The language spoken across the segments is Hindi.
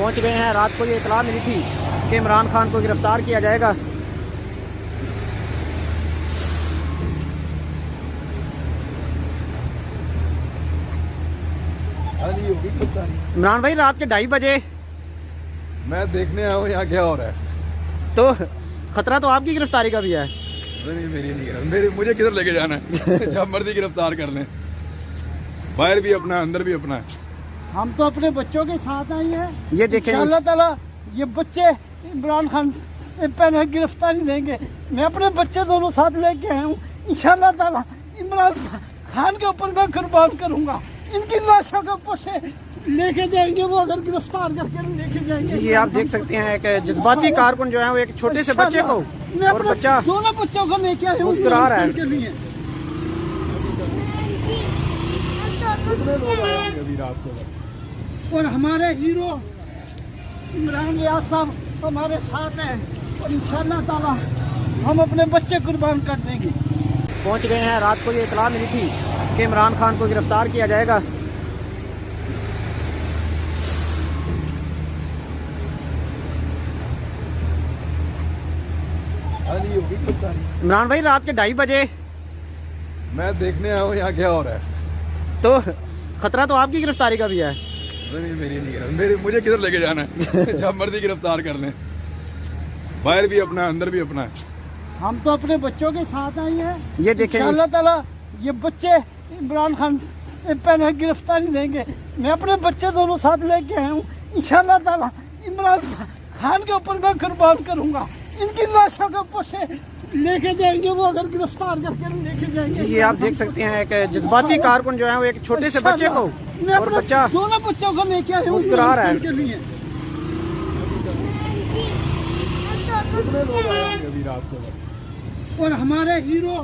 पहुंच गए हैं। रात को ये इतला मिली थी कि इमरान खान को गिरफ्तार किया जाएगा। इमरान भाई रात के 2:30 बजे मैं देखने आया हूँ यहाँ क्या हो रहा है। तो खतरा तो आपकी गिरफ्तारी का भी है। नहीं, मेरी नहीं, मुझे किधर लेके जाना है। जब मर्जी गिरफ्तार कर लें, बाहर भी अपना है, अंदर भी अपना है। हम तो अपने बच्चों के साथ आए हैं। ये देखें अल्लाह ताला ये बच्चे इमरान खान से पहले गिरफ्तारी देंगे। मैं अपने बच्चे दोनों साथ लेके आया हूँ। इंशाअल्लाह ताला इमरान खान के ऊपर मैं कुर्बान करूंगा। इनकी लाशों के ऊपर से लेके जाएंगे, वो अगर गिरफ्तार करके लेके जाएंगे। ये आप देख सकते हैं कि जज्बाती कारकुन जो है वो एक छोटे से बच्चे को, और बच्चा दोनों बच्चों को लेके आए मुस्कुरा रहा है। अभी रात को और हमारे हीरो इमरान रियाज साहब हमारे साथ हैं और इंशाअल्लाह ताला हम अपने बच्चे कुर्बान कर देंगे। पहुंच गए हैं। रात को ये इतला मिली थी कि इमरान खान को गिरफ्तार किया जाएगा। इमरान भाई रात के 2:30 बजे मैं देखने आया हूँ यहाँ क्या हो रहा है। तो खतरा तो आपकी गिरफ्तारी का भी है। नहीं, मेरी नहीं, मुझे किधर लेके जाना है। जब मर्जी गिरफ्तार कर लें, बाहर भी अपना है, अंदर भी अपना है। हम तो अपने बच्चों के साथ आए हैं। ये देखें इंशाअल्लाह ताला ये बच्चे इमरान खान से पहले गिरफ्तारी देंगे। मैं अपने बच्चे दोनों साथ लेके आया हूँ। इंशाअल्लाह ताला इमरान खान के ऊपर मैं कुर्बान करूंगा। इनकी लाशों के ऊपर से लेके जाएंगे, वो अगर गिरफ्तार करके लेके जाएंगे। ये आप देख सकते हैं कि जज्बाती कारकुन जो है वो एक छोटे से बच्चे को, मैं और अपने बच्चा दोनों बच्चों को लेके आया हूँ मुस्कुरा रहा है। के लिए। अभी रात को और हमारे हीरो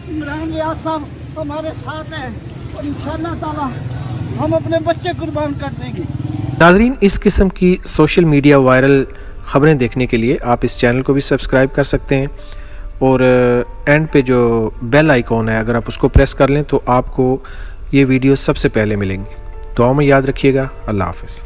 इमरान रियाज साहब हमारे साथ हैं और इंशाअल्लाह ताला हम अपने बच्चे कुर्बान कर देंगे। नाजरीन, इस किस्म की सोशल मीडिया वायरल ख़बरें देखने के लिए आप इस चैनल को भी सब्सक्राइब कर सकते हैं और एंड पे जो बेल आइकॉन है अगर आप उसको प्रेस कर लें तो आपको ये वीडियो सबसे पहले मिलेंगी। दुआ में याद रखिएगा। अल्लाह हाफ़िज़।